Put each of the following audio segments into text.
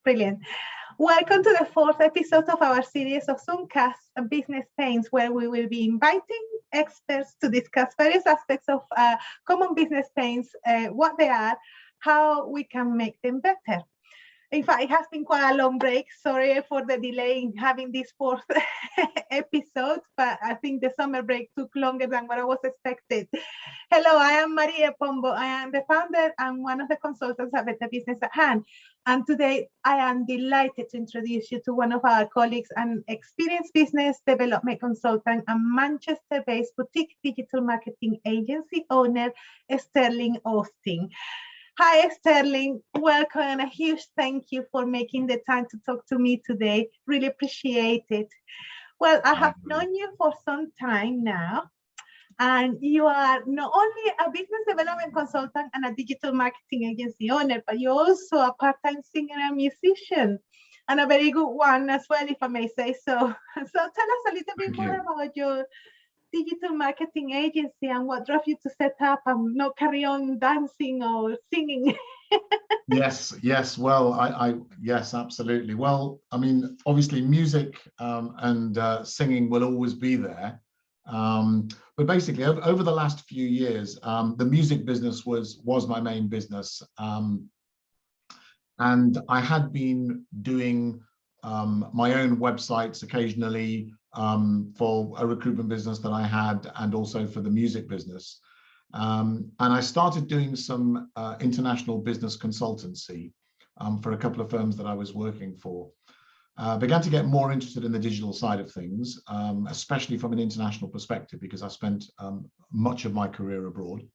Brilliant. Welcome to the fourth episode of our series of Zoomcasts and Business Pains, where we will be inviting experts to discuss various aspects of common business pains, what they are, how we can make them better. In fact, it has been quite a long break. Sorry for the delay in having this fourth episode, but I think the summer break took longer than what I was expected. Hello, I am Maria Pombo. I am the founder and one of the consultants at Better Business at Hand. And today I am delighted to introduce you to one of our colleagues, an experienced business development consultant and Manchester-based boutique digital marketing agency owner, Stirling Austin. Hi, Stirling. Welcome and a huge thank you for making the time to talk to me today. Really appreciate it. Well, I have known you for some time now, and you are not only a business development consultant and a digital marketing agency owner, but you're also a part-time singer and musician, and a very good one as well, if I may say so. So tell us a little bit more about your digital marketing agency and what drove you to set up and not carry on dancing or singing. Yes. Well, yes, absolutely. Well, I mean, obviously music and singing will always be there. But basically over the last few years, the music business was my main business. And I had been doing my own websites occasionally, for a recruitment business that I had, and also for the music business. And I started doing some international business consultancy for a couple of firms that I was working for. Began to get more interested in the digital side of things, especially from an international perspective, because I spent much of my career abroad.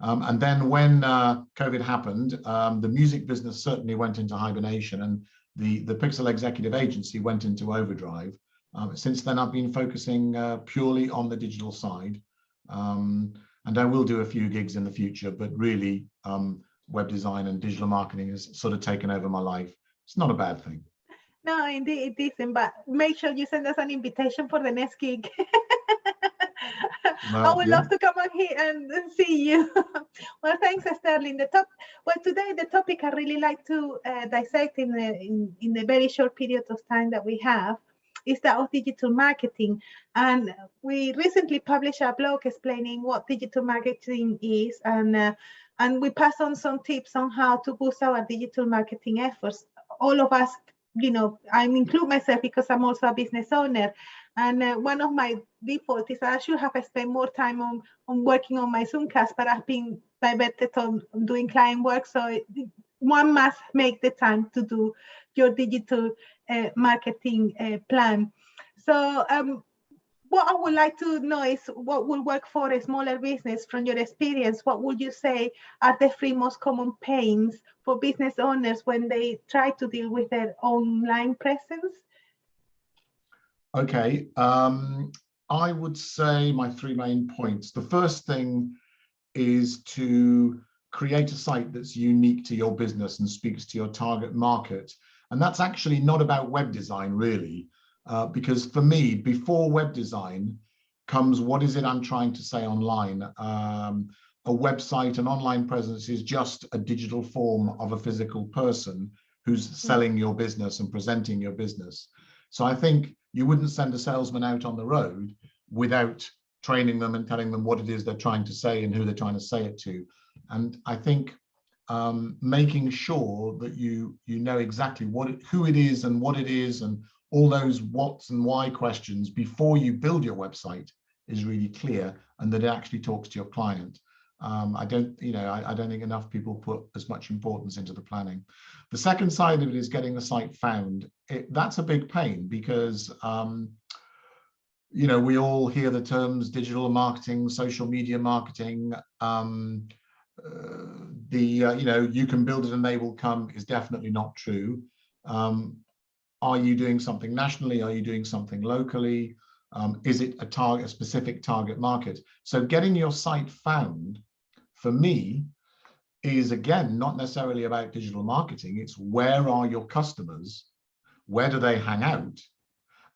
And then when COVID happened, the music business certainly went into hibernation, and the Pixel Executive Agency went into overdrive. Since then, I've been focusing purely on the digital side, and I will do a few gigs in the future, but really web design and digital marketing has sort of taken over my life. It's not a bad thing. No, indeed it isn't, but make sure you send us an invitation for the next gig. I would love to come on here and see you. Well, thanks, Stirling. Today the topic I really like to dissect in the very short period of time that we have is that of digital marketing. And we recently published a blog explaining what digital marketing is, and we pass on some tips on how to boost our digital marketing efforts. All of us, you know, I include myself because I'm also a business owner. And one of my default is I should have spent more time on working on my Zoomcast, but I've been diverted on doing client work. So one must make the time to do your digital marketing plan. So what I would like to know is what will work for a smaller business from your experience. What would you say are the three most common pains for business owners when they try to deal with their online presence? Okay, I would say my three main points. The first thing is to create a site that's unique to your business and speaks to your target market. And that's actually not about web design, really, because for me, before web design comes what is it I'm trying to say online. A website, an online presence is just a digital form of a physical person who's selling your business and presenting your business. So I think you wouldn't send a salesman out on the road without training them and telling them what it is they're trying to say and who they're trying to say it to. And I think making sure that you know exactly who it is and what it is and all those what's and why questions before you build your website is really clear, and that it actually talks to your client. I don't think enough people put as much importance into the planning. The second side of it is getting the site found. That's a big pain because we all hear the terms digital marketing, social media marketing. You can build it and they will come is definitely not true. Are you doing something nationally? Are you doing something locally? Is it a specific target market? So getting your site found, for me, is again not necessarily about digital marketing. It's where are your customers? Where do they hang out?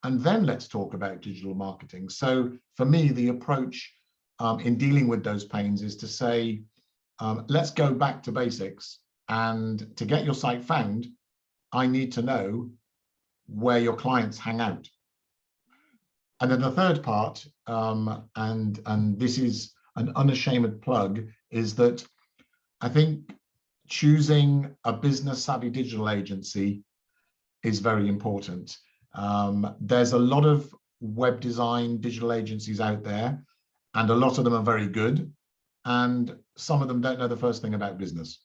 And then let's talk about digital marketing. So for me, the approach in dealing with those pains is to say, let's go back to basics, and to get your site found, I need to know where your clients hang out. And then the third part, and this is an unashamed plug, is that I think choosing a business savvy digital agency is very important. There's a lot of web design digital agencies out there, and a lot of them are very good, and some of them don't know the first thing about business.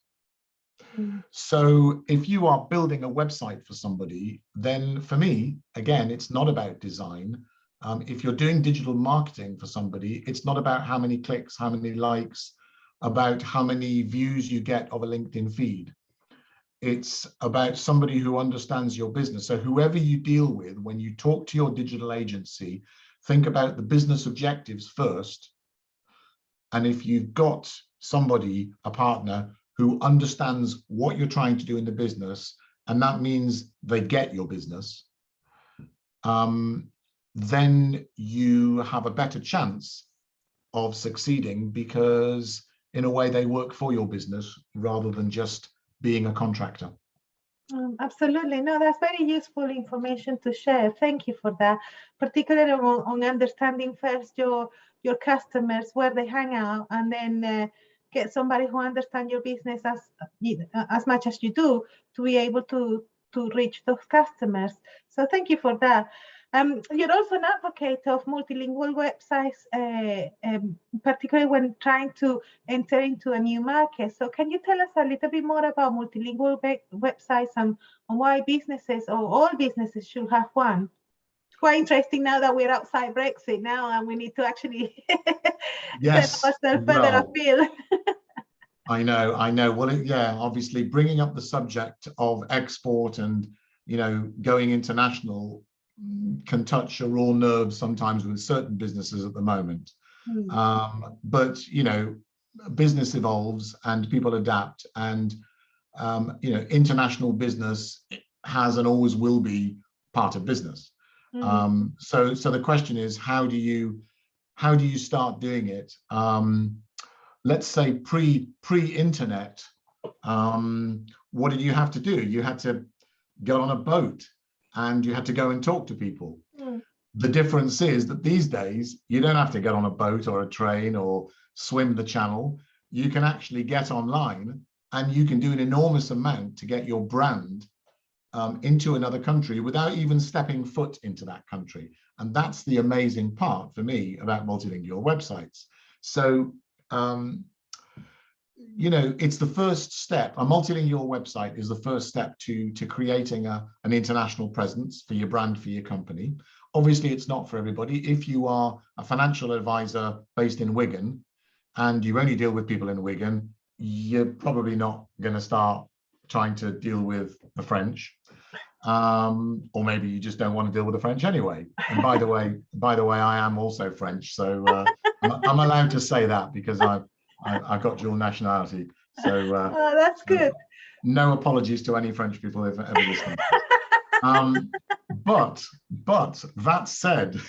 So if you are building a website for somebody, then for me, again, it's not about design. If you're doing digital marketing for somebody, it's not about how many clicks, how many likes, about how many views you get of a LinkedIn feed. It's about somebody who understands your business. So whoever you deal with, when you talk to your digital agency, think about the business objectives first. And if you've got somebody, a partner, who understands what you're trying to do in the business, and that means they get your business, then you have a better chance of succeeding, because in a way they work for your business rather than just being a contractor. Absolutely. No, that's very useful information to share. Thank you for that, particularly on understanding first your customers, where they hang out, and then get somebody who understands your business as much as you do, to be able to reach those customers. So thank you for that. You're also an advocate of multilingual websites, particularly when trying to enter into a new market. So can you tell us a little bit more about multilingual websites and why businesses, or all businesses, should have one? It's quite interesting now that we're outside Brexit now, and we need to actually Yes, set ourselves further afield. I know. Well, yeah, obviously bringing up the subject of export and, going international can touch a raw nerve sometimes with certain businesses at the moment. But business evolves and people adapt, and international business has and always will be part of business. So the question is, how do you start doing it? Let's say pre-internet, what did you have to do? You had to get on a boat and you had to go and talk to people. The difference is that these days, you don't have to get on a boat or a train or swim the channel. You can actually get online and you can do an enormous amount to get your brand into another country without even stepping foot into that country. And that's the amazing part for me about multilingual websites. So, it's the first step. A multilingual website is the first step to creating an international presence for your brand, for your company. Obviously, it's not for everybody. If you are a financial advisor based in Wigan and you only deal with people in Wigan, you're probably not going to start trying to deal with the French. Or maybe you just don't want to deal with the French anyway. And by the way, I am also French, so I'm allowed to say that because I've got dual nationality. So oh, that's good. No apologies to any French people if ever listening. But that said,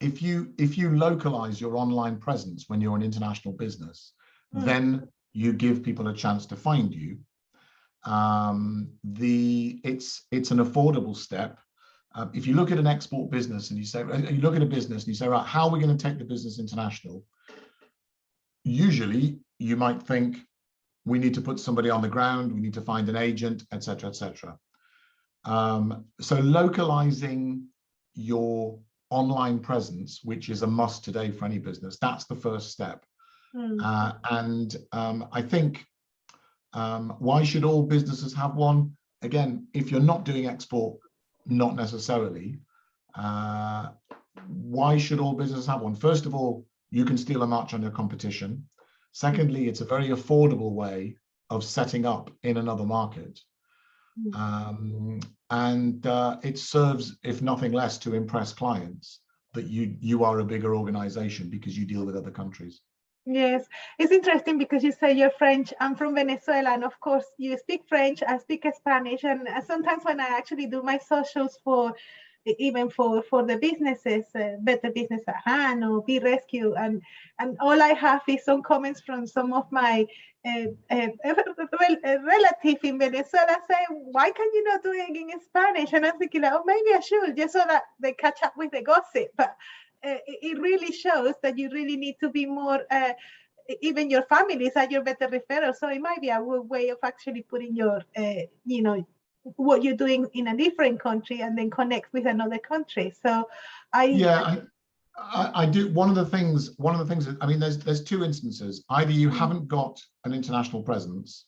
if you localize your online presence when you're an international business, then you give people a chance to find you. It's an affordable step. If you look at an export business and you look at a business and you say, right, how are we going to take the business international? Usually you might think we need to put somebody on the ground, we need to find an agent, etc., etc. So localizing your online presence, which is a must today for any business, that's the first step. I think, why should all businesses have one? Again, if you're not doing export, not necessarily. Why should all businesses have one? First of all, you can steal a march on your competition. Secondly, it's a very affordable way of setting up in another market. It serves, if nothing less, to impress clients that you are a bigger organization because you deal with other countries. Yes, it's interesting because you say you're French. I'm from Venezuela, and of course you speak French, I speak Spanish, and sometimes when I actually do my socials for even for the businesses, Better Business at Hand or Be Rescue, and all I have is some comments from some of my relative in Venezuela saying, why can you not do it in Spanish? And I'm thinking, oh, maybe I should, just so that they catch up with the gossip. But it really shows that you really need to be more, even your families are your better referrals. So it might be a way of actually putting your, what you're doing in a different country and then connect with another country. So I do. One of the things I mean, there's two instances. Either you haven't got an international presence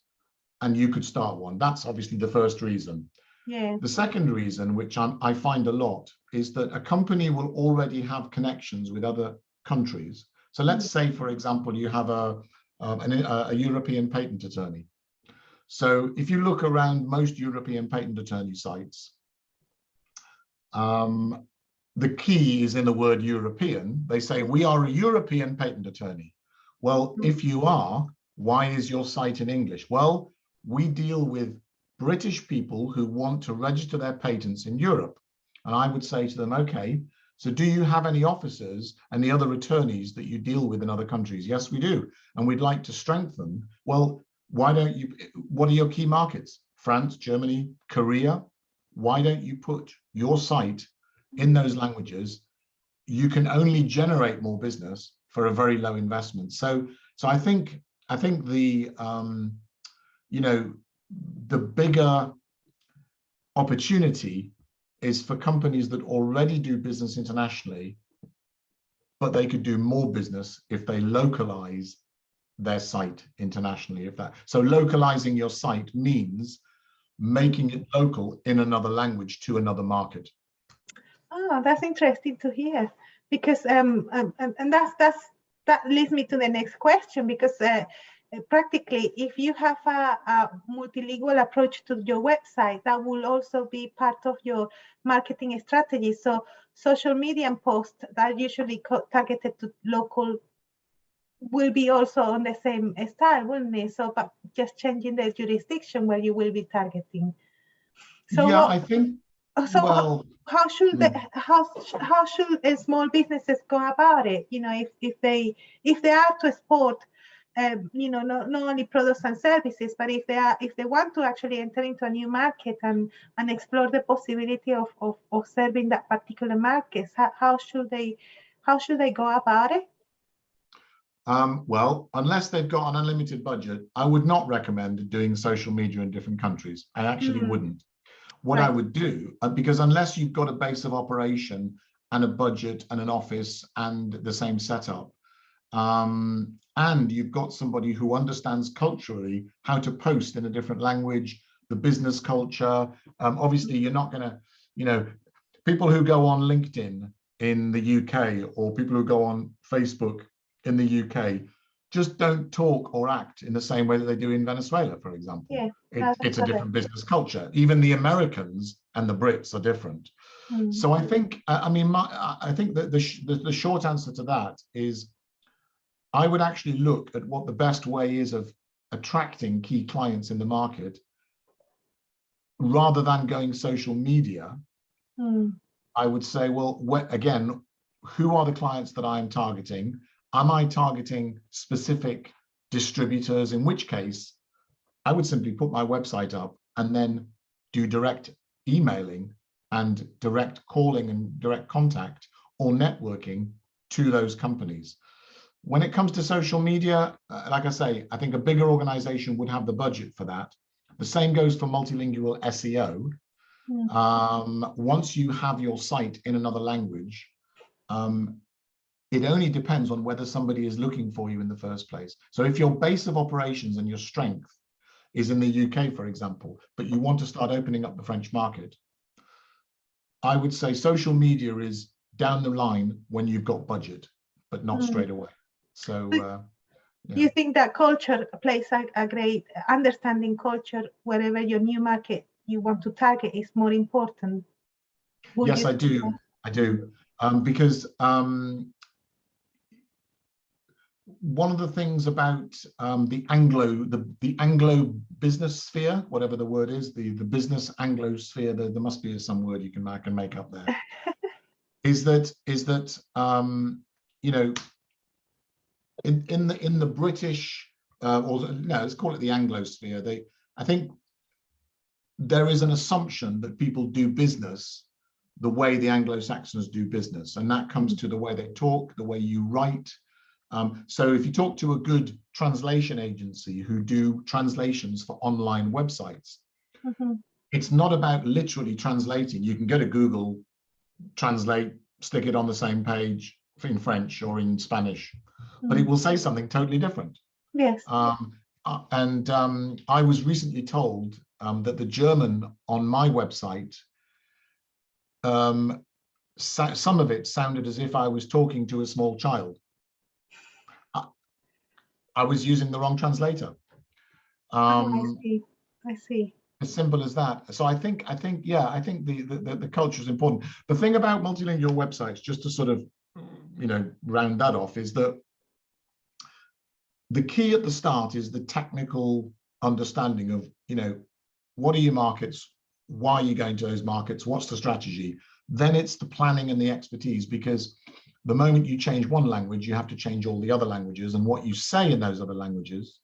and you could start one. That's obviously the first reason. Yeah. The second reason, which I find a lot, is that a company will already have connections with other countries. So let's say, for example, you have a European patent attorney. So if you look around most European patent attorney sites, the key is in the word European. They say, we are a European patent attorney. Well, if you are, why is your site in English? Well, we deal with British people who want to register their patents in Europe. And I would say to them, okay, so do you have any officers and the other attorneys that you deal with in other countries? Yes, we do. And we'd like to strengthen. Well, why don't you, what are your key markets? France, Germany, Korea. Why don't you put your site in those languages? You can only generate more business for a very low investment. So I think the, the bigger opportunity is for companies that already do business internationally, but they could do more business if they localize their site internationally. So localizing your site means making it local in another language to another market. Oh, that's interesting to hear, because and that leads me to the next question, because practically, if you have a multilingual approach to your website, that will also be part of your marketing strategy. So social media posts that are usually targeted to local will be also on the same style, wouldn't it? So, but just changing the jurisdiction where you will be targeting. So yeah, I think. So well, how should how should small businesses go about it? If they are to export, not only products and services, but if they want to actually enter into a new market and explore the possibility of serving that particular market, how should they go about it? Well, unless they've got an unlimited budget, I would not recommend doing social media in different countries. I actually wouldn't. What I would do, because unless you've got a base of operation and a budget and an office and the same setup, and you've got somebody who understands culturally how to post in a different language, the business culture, obviously you're not going to, people who go on LinkedIn in the UK or people who go on Facebook in the UK just don't talk or act in the same way that they do in Venezuela, for example. Yeah, it's a different business culture. Even the Americans and the Brits are different. So I think, I think that the short answer to that is I would actually look at what the best way is of attracting key clients in the market rather than going social media. I would say, well, again, who are the clients that I'm targeting? Am I targeting specific distributors? In which case, I would simply put my website up and then do direct emailing and direct calling and direct contact or networking to those companies. When it comes to social media, like I say, I think a bigger organization would have the budget for that. The same goes for multilingual SEO. Once you have your site in another language, it only depends on whether somebody is looking for you in the first place. So if your base of operations and your strength is in the UK, for example, but you want to start opening up the French market, I would say social media is down the line when you've got budget, but not straight away. So do you think that culture plays a great understanding culture wherever your new market you want to target is more important? Yes, I do. Because one of the things about the Anglo business sphere, whatever the word is, the business Anglo sphere, there must be some word I can make up there, is that you know, in the British or no, let's call it the Anglo sphere, I think there is an assumption that people do business the way the Anglo-Saxons do business, and that comes to the way they talk, the way you write. So if you talk to a good translation agency who do translations for online websites, it's not about literally translating. You can go to Google, translate, stick it on the same page in French or in Spanish, but it will say something totally different. Yes. I was recently told that the German on my website, some of it sounded as if I was talking to a small child. I was using the wrong translator. I see. As simple as that. So I think the culture is important. The thing about multilingual websites, just to sort of, you know, round that off, is that the key at the start is the technical understanding of, you know, what are your markets? Why are you going to those markets? What's the strategy? Then it's the planning and the expertise, because the moment you change one language, you have to change all the other languages, and what you say in those other languages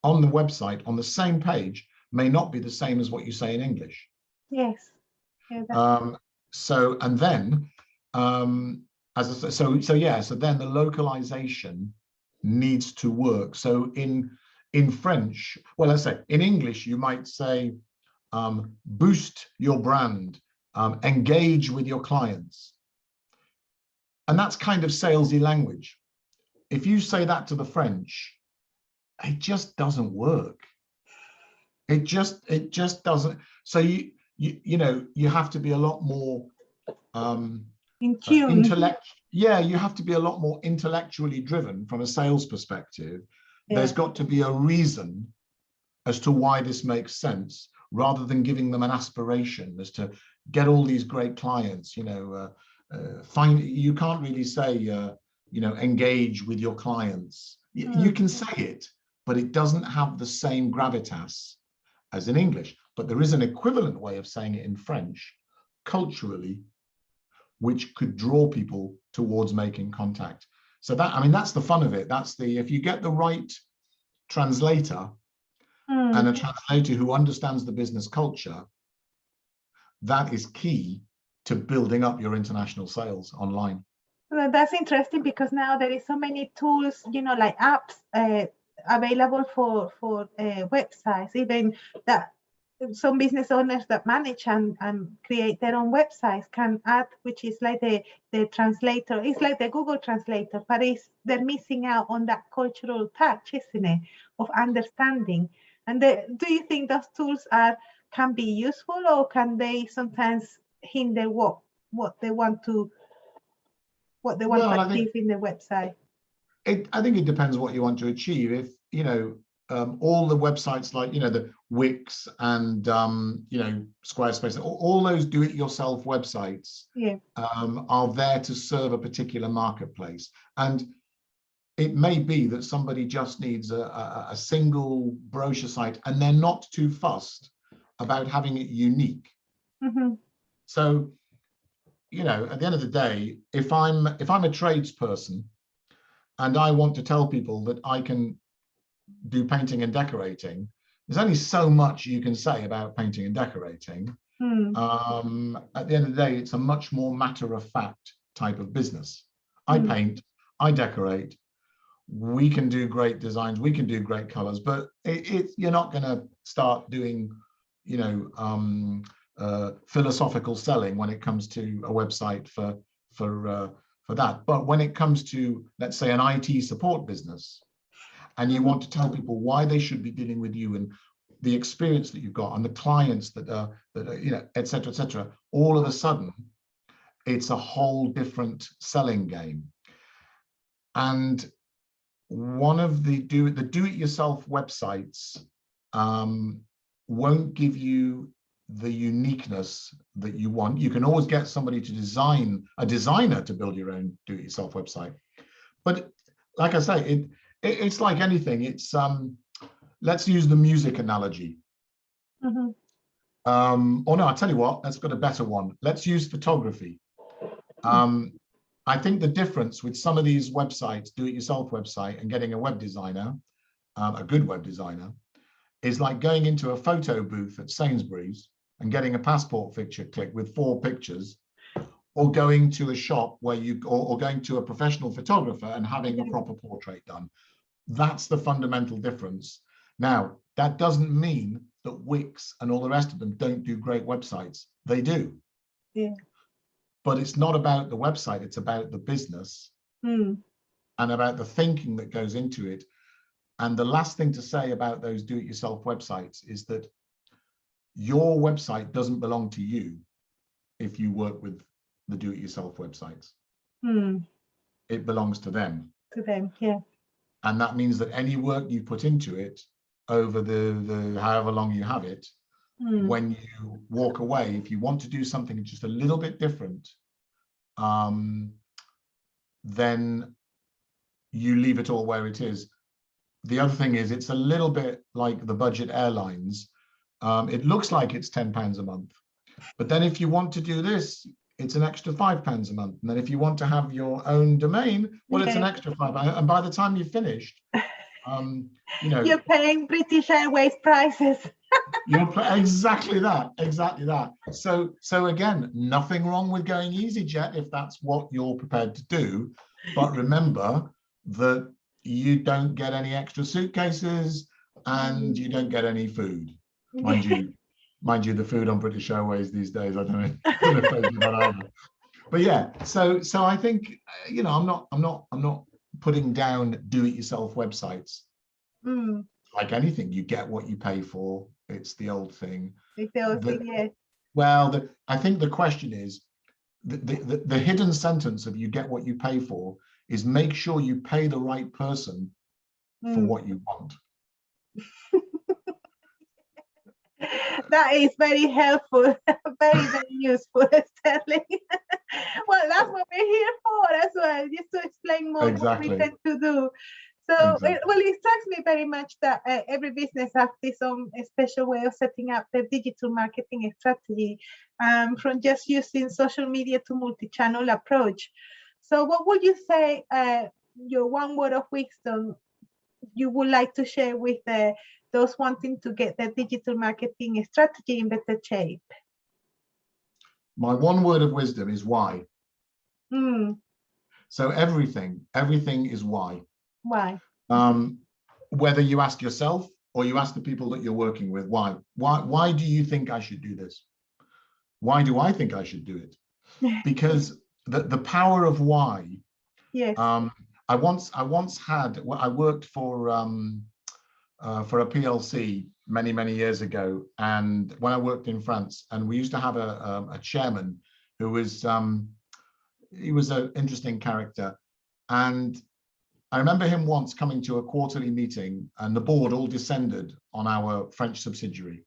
on the website, on the same page, may not be the same as what you say in English. Yes. Yeah, so then then the localization needs to work. So in French, well, let's say in English, you might say boost your brand, engage with your clients. And that's kind of salesy language. If you say that to the French, it just doesn't work. It just doesn't. So you know, you have to be a lot more in tune. You have to be a lot more intellectually driven from a sales perspective. Yeah. There's got to be a reason as to why this makes sense, rather than giving them an aspiration as to get all these great clients. You know, you can't really say you know, engage with your clients. You can say it, but it doesn't have the same gravitas as in English. But there is an equivalent way of saying it in French, culturally, which could draw people towards making contact. So that, I mean, that's the fun of it. That's the, if you get the right translator and a translator who understands the business culture, that is key to building up your international sales online. Well, that's interesting, because now there is so many tools, you know, like apps available for websites, even that some business owners that manage and create their own websites can add, which is like the translator. It's like the Google Translator, but they're missing out on that cultural touch, isn't it, of understanding. And do you think those tools can be useful, or can they sometimes hinder what they want to achieve in the website? I think it depends what you want to achieve. If, you know, all the websites like, you know, the Wix and, you know, Squarespace, all those do-it-yourself websites are there to serve a particular marketplace. And it may be that somebody just needs a single brochure site, and they're not too fussed about having it unique. So, you know, at the end of the day, if I'm a tradesperson and I want to tell people that I can do painting and decorating, there's only so much you can say about painting and decorating. At the end of the day, it's a much more matter-of-fact type of business. I paint, I decorate, we can do great designs, we can do great colors, but you're not going to start doing, you know, philosophical selling when it comes to a website for that. But when it comes to, let's say, an IT support business, and you want to tell people why they should be dealing with you and the experience that you've got and the clients that are you know, et cetera, all of a sudden, it's a whole different selling game. And one of the do-it-yourself websites won't give you the uniqueness that you want. You can always get somebody to design, a designer to build your own do-it-yourself website. But like I say, it's like anything. It's let's use the music analogy. Mm-hmm. Or no, I'll tell you what, let's got a better one. Let's use photography. I think the difference with some of these websites, do-it-yourself website, and getting a web designer, a good web designer, is like going into a photo booth at Sainsbury's and getting a passport picture click with 4 pictures, or going to a shop where or going to a professional photographer and having a proper portrait done. That's the fundamental difference. Now, that doesn't mean that Wix and all the rest of them don't do great websites. They do. Yeah. But it's not about the website, it's about the business and about the thinking that goes into it. And the last thing to say about those do-it-yourself websites is that your website doesn't belong to you if you work with the do-it-yourself websites. It belongs to them. To them, yeah. And that means that any work you put into it over the however long you have it, when you walk away, if you want to do something just a little bit different, then you leave it all where it is. The other thing is, it's a little bit like the budget airlines. It looks like it's £10 a month, but then if you want to do this, it's an extra £5 a month. And then if you want to have your own domain, well, it's an extra £5. And by the time you've finished, you know, you're paying British Airways prices. Exactly that. So again, nothing wrong with going EasyJet if that's what you're prepared to do. But remember that you don't get any extra suitcases and you don't get any food. Mind you, the food on British Airways these days, I don't know if they do that either. But yeah, so I think, you know, I'm not putting down do-it-yourself websites. Like anything, you get what you pay for. It's the old thing. It's the old thing, yeah. Well, I think the question is, the hidden sentence of you get what you pay for is make sure you pay the right person for what you want. That is very helpful, very, very useful, Sterling. Well, that's what we're here for as well, just to explain more what we tend to do. So, well, it strikes me very much that every business has its own special way of setting up their digital marketing strategy, from just using social media to multi-channel approach. So what would you say, your one word of wisdom you would like to share with those wanting to get their digital marketing strategy in better shape? My one word of wisdom is why. So everything is why. Why? Whether you ask yourself or you ask the people that you're working with, why? Why do you think I should do this? Why do I think I should do it? Because the power of why. Yes. I once I worked for a PLC many years ago, and when I worked in France, and we used to have a chairman who was he was an interesting character, and I remember him once coming to a quarterly meeting, and the board all descended on our French subsidiary.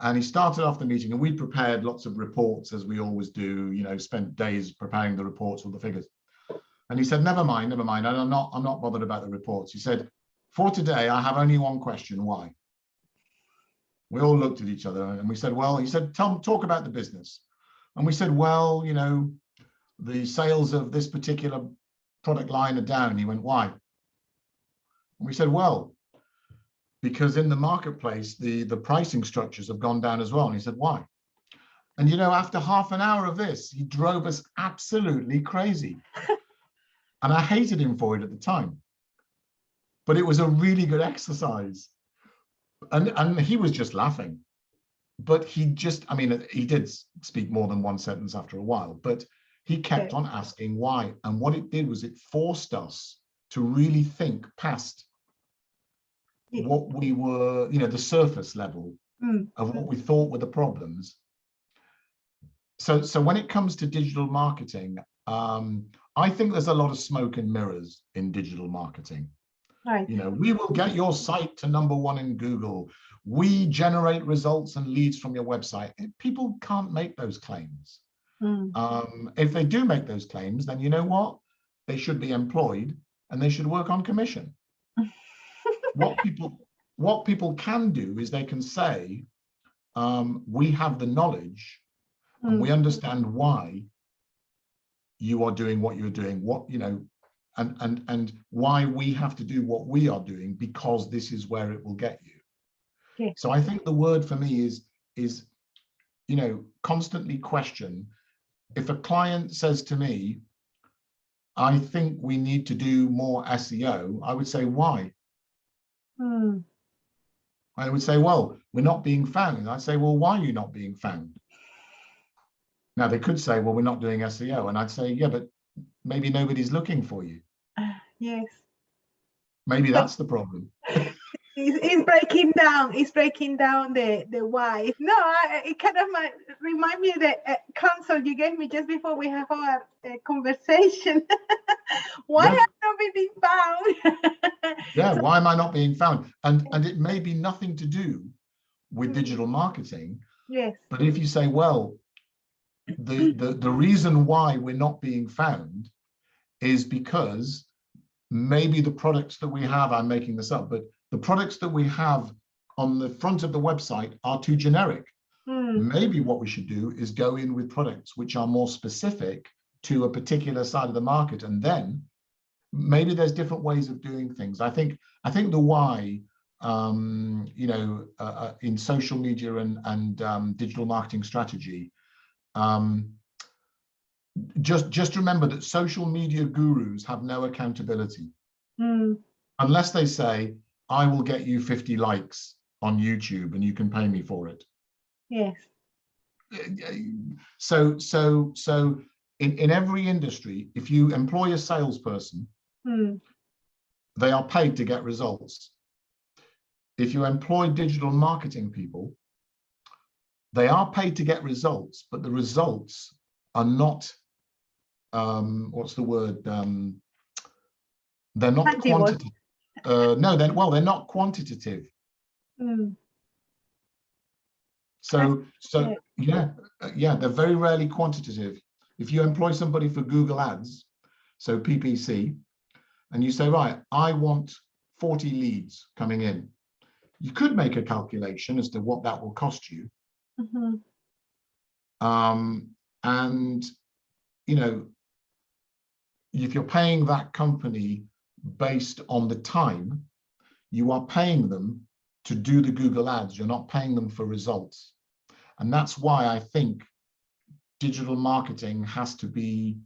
And he started off the meeting, and we prepared lots of reports, as we always do, you know, spent days preparing the reports with the figures. And he said, never mind, and I'm not bothered about the reports. He said, for today, I have only one question, why? We all looked at each other and we said, well, he said, talk about the business. And we said, well, you know, the sales of this particular product line are down. And he went, why? And we said, well, because in the marketplace, the pricing structures have gone down as well. And he said, why? And, you know, after half an hour of this, he drove us absolutely crazy. And I hated him for it at the time. But it was a really good exercise. And he was just laughing. But he just, I mean, he did speak more than one sentence after a while, but he kept on asking why. And what it did was it forced us to really think past what we were, you know, the surface level of what we thought were the problems. So when it comes to digital marketing, I think there's a lot of smoke and mirrors in digital marketing. Right. You know, we will get your site to #1 in Google. We generate results and leads from your website. People can't make those claims. If they do make those claims, then you know what? They should be employed and they should work on commission. what people can do is they can say, we have the knowledge and we understand why you are doing what you're doing, and why we have to do what we are doing, because this is where it will get you. Yeah. So I think the word for me is constantly question. If a client says to me, I think we need to do more SEO, I would say, why? I would say, well, we're not being found. And I'd say, well, why are you not being found? Now, they could say, well, we're not doing SEO. And I'd say, yeah, but maybe nobody's looking for you. Yes. Maybe that's the problem. It's breaking down the why. No, it kind of remind me of the counsel you gave me just before we have our conversation. Why have I not been found? Yeah, why am I not being found? And it may be nothing to do with digital marketing. Yes. But if you say, well, the reason why we're not being found is because maybe the products that we have, I'm making this up, but the products that we have on the front of the website are too generic. Maybe what we should do is go in with products which are more specific to a particular side of the market, and then maybe there's different ways of doing things. I think the why, in social media and digital marketing strategy, just remember that social media gurus have no accountability unless they say, I will get you 50 likes on YouTube and you can pay me for it. Yes. So in every industry, if you employ a salesperson, they are paid to get results. If you employ digital marketing people, they are paid to get results, but the results are not, what's the word? They're not quantitative. No, they're not quantitative. So yeah, they're very rarely quantitative. If you employ somebody for Google Ads, so PPC, and you say, right, I want 40 leads coming in, you could make a calculation as to what that will cost you. And if you're paying that company based on the time, you are paying them to do the Google Ads. You're not paying them for results. And that's why I think digital marketing has to be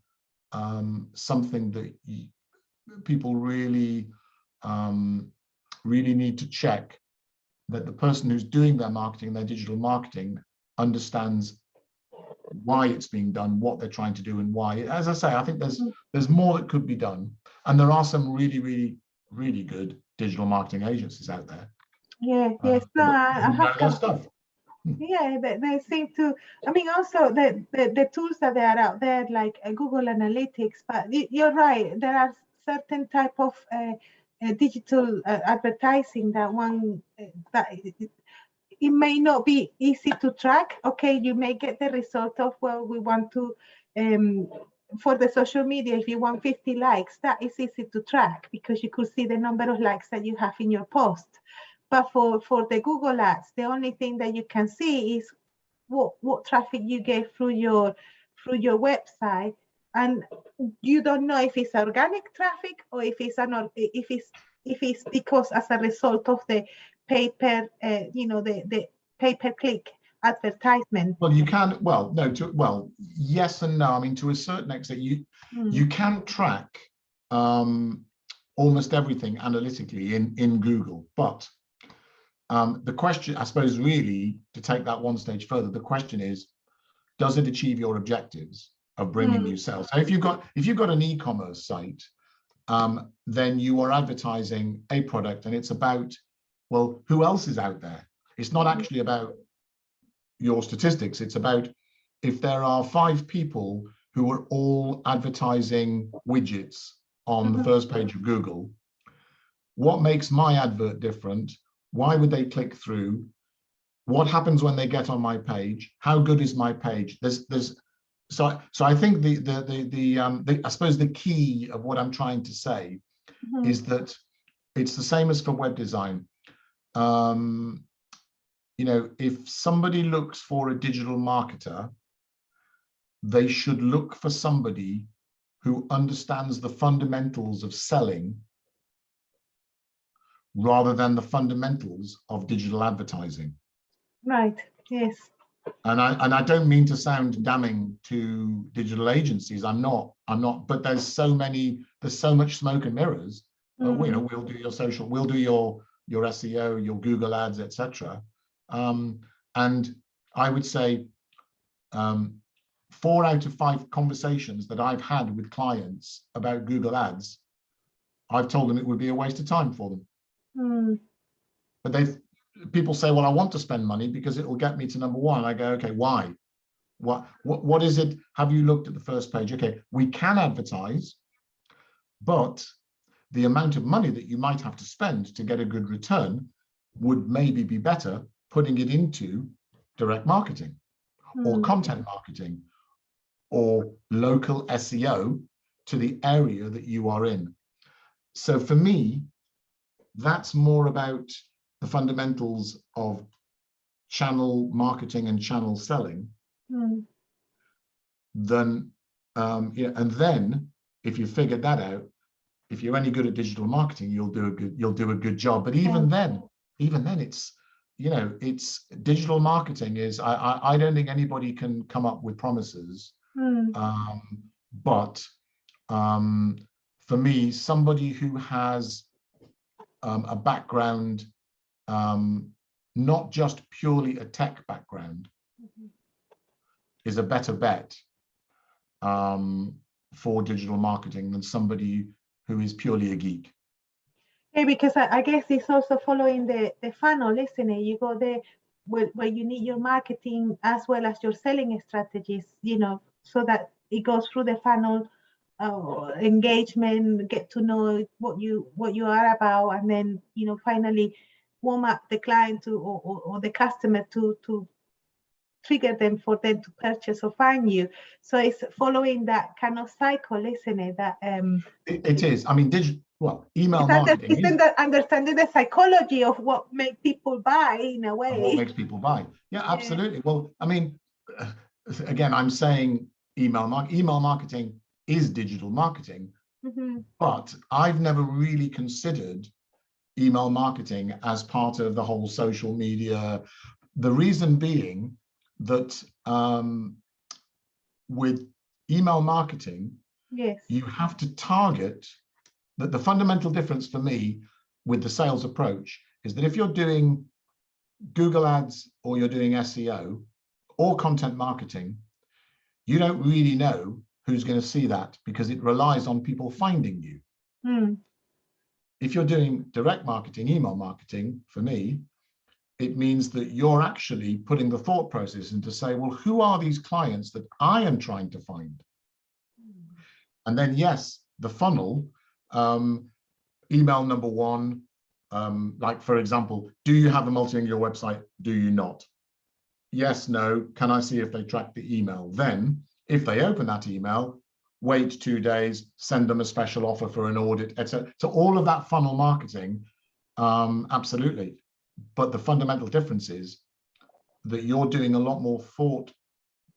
something that people really need to check, that the person who's doing their marketing, their digital marketing, understands why it's being done, what they're trying to do, and why. As I say, I think there's more that could be done, and there are some really good digital marketing agencies out there. Yeah, yes, no, I have their stuff. Yeah, they seem to. I mean, also the tools that they are out there, like Google Analytics. But you're right. There are certain type of digital advertising that it may not be easy to track. Okay, you may get the result of, well, we want to for the social media, if you want 50 likes, that is easy to track because you could see the number of likes that you have in your post. But for the Google Ads, the only thing that you can see is what traffic you get through your website, and you don't know if it's organic traffic or if it's because as a result of the the pay-per-click advertisement. Well, you can. Well, no. Yes and no. I mean, to a certain extent, you can track almost everything analytically in Google, but the question, I suppose, really, to take that one stage further, the question is, does it achieve your objectives of bringing you sales? So if you've got an e-commerce site, then you are advertising a product, and it's about, well, who else is out there? It's not actually about your statistics. It's about if there are 5 people who are all advertising widgets on the first page of Google, what makes my advert different? Why would they click through? What happens when they get on my page? How good is my page? So I think I suppose the key of what I'm trying to say is that it's the same as for web design. You know, if somebody looks for a digital marketer, they should look for somebody who understands the fundamentals of selling rather than the fundamentals of digital advertising. Right. Yes. And I don't mean to sound damning to digital agencies. I'm not, but there's so much smoke and mirrors. You know, we'll do your social, we'll do your SEO, your Google ads, etc. And I would say 4 out of 5 conversations that I've had with clients about Google ads, I've told them it would be a waste of time for them. But people say, well, I want to spend money because it will get me to number 1. I go, okay, why? What is it? Have you looked at the first page? Okay, we can advertise, but the amount of money that you might have to spend to get a good return would maybe be better putting it into direct marketing or content marketing or local SEO to the area that you are in. So for me, that's more about the fundamentals of channel marketing and channel selling than, yeah, and then if you figured that out, if you're any good at digital marketing, you'll do a good job. But even then, it's, you know, it's digital marketing is, I don't think anybody can come up with promises. But for me, somebody who has a background, not just purely a tech background, is a better bet for digital marketing than somebody who is purely a geek. Yeah, because I guess it's also following the funnel, isn't it? You go there where you need your marketing as well as your selling strategies, you know, so that it goes through the funnel, engagement, get to know what you are about, and then, you know, finally warm up the client to or the customer to trigger them for them to purchase or find you. So it's following that kind of cycle, isn't it? That it is. I mean, email marketing is understanding the psychology of what makes people buy in a way. What makes people buy? Yeah, absolutely. Well, I mean, again, I'm saying email marketing is digital marketing, but I've never really considered email marketing as part of the whole social media. The reason being that with email marketing, you have to target, that the fundamental difference for me with the sales approach is that if you're doing Google ads or you're doing SEO or content marketing, you don't really know who's going to see that because it relies on people finding you. If you're doing direct marketing, email marketing, for me, it means that you're actually putting the thought process into say, well, who are these clients that I am trying to find? And then, yes, the funnel, email number 1, like, for example, do you have a multilingual website? Do you not? Yes, no. Can I see if they track the email? Then, if they open that email, wait 2 days, send them a special offer for an audit, etc. So all of that funnel marketing, absolutely. But the fundamental difference is that you're doing a lot more thought,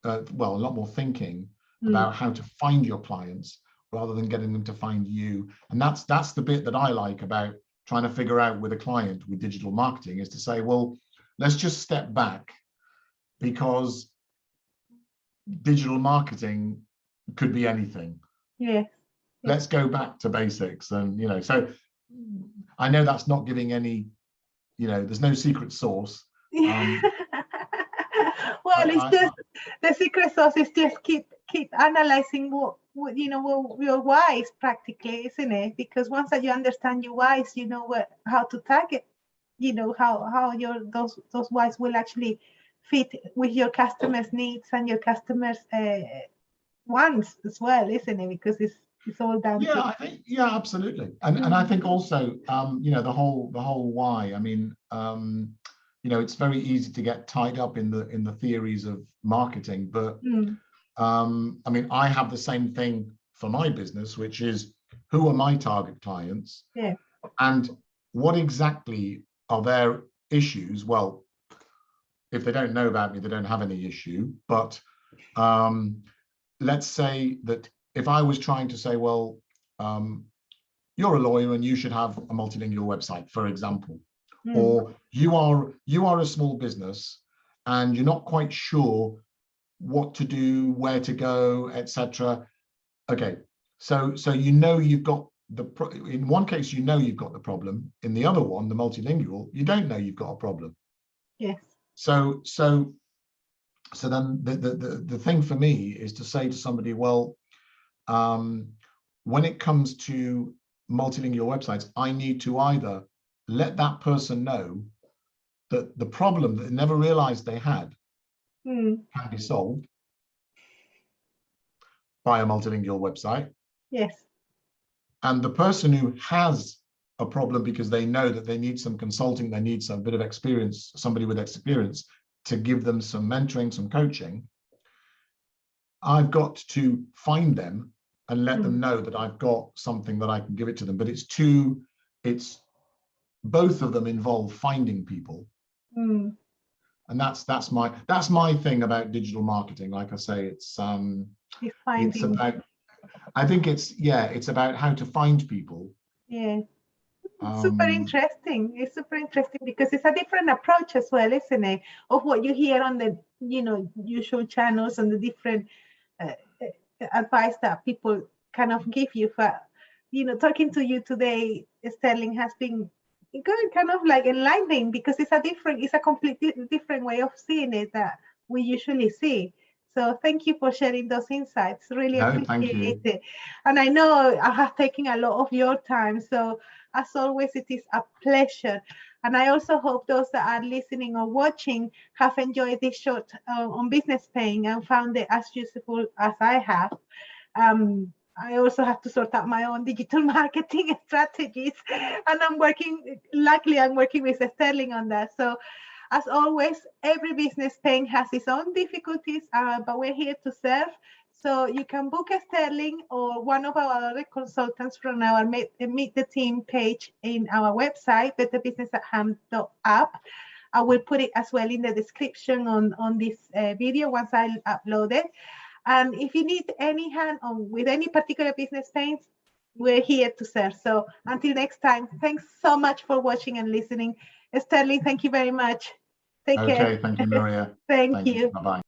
a lot more thinking about how to find your clients rather than getting them to find you. And that's the bit that I like about trying to figure out with a client with digital marketing, is to say, well, let's just step back, because digital marketing could be anything. Let's go back to basics. And, you know, so I know that's not giving any, you know, there's no secret sauce. Well, it's just the secret sauce is just keep analyzing what you know, what your whys practically, isn't it? Because once that you understand your whys, you know how to target, you know, how your those whys will actually fit with your customers' needs and your customers' wants as well, isn't it? Because it's all down to. I think, absolutely. And I think also, you know, the whole why. I mean, you know, it's very easy to get tied up in the theories of marketing, but I mean, I have the same thing for my business, which is, who are my target clients? And what exactly are their issues? Well, if they don't know about me, they don't have any issue. But let's say that if I was trying to say, well, you're a lawyer and you should have a multilingual website, for example, or you are a small business and you're not quite sure what to do, where to go, etc. Okay, so you've got in one case you've got the problem. In the other one, the multilingual, you don't know you've got a problem. Yes. So then the thing for me is to say to somebody, well, when it comes to multilingual websites, I need to either let that person know that the problem that they never realized they had can be solved by a multilingual website. Yes. And the person who has a problem because they know that they need some consulting, they need some bit of experience, somebody with experience to give them some mentoring, some coaching, I've got to find them and let them know that I've got something that I can give it to them. But it's both of them involve finding people. And that's my thing about digital marketing. Like I say, it's about, I think it's about how to find people. Yeah. Super interesting. It's super interesting because it's a different approach as well, isn't it? Of what you hear on the usual channels and the different advice that people kind of give you. For talking to you today, Stirling, has been kind of like enlightening because it's a completely different way of seeing it that we usually see. So thank you for sharing those insights. Really appreciate it. And I know I have taken a lot of your time. So as always, it is a pleasure. And I also hope those that are listening or watching have enjoyed this short on business paying and found it as useful as I have. I also have to sort out my own digital marketing strategies, and luckily I'm working with Stirling on that. So as always, every business paying has its own difficulties, but we're here to serve. So you can book a Stirling or one of our other consultants from our Meet the Team page in our website, betterbusinessathand.app. I will put it as well in the description on this video once I upload it. And if you need any hand on with any particular business pains, we're here to serve. So until next time, thanks so much for watching and listening. Stirling, thank you very much. Take care. Okay, thank you, Maria. Thank you. Bye-bye.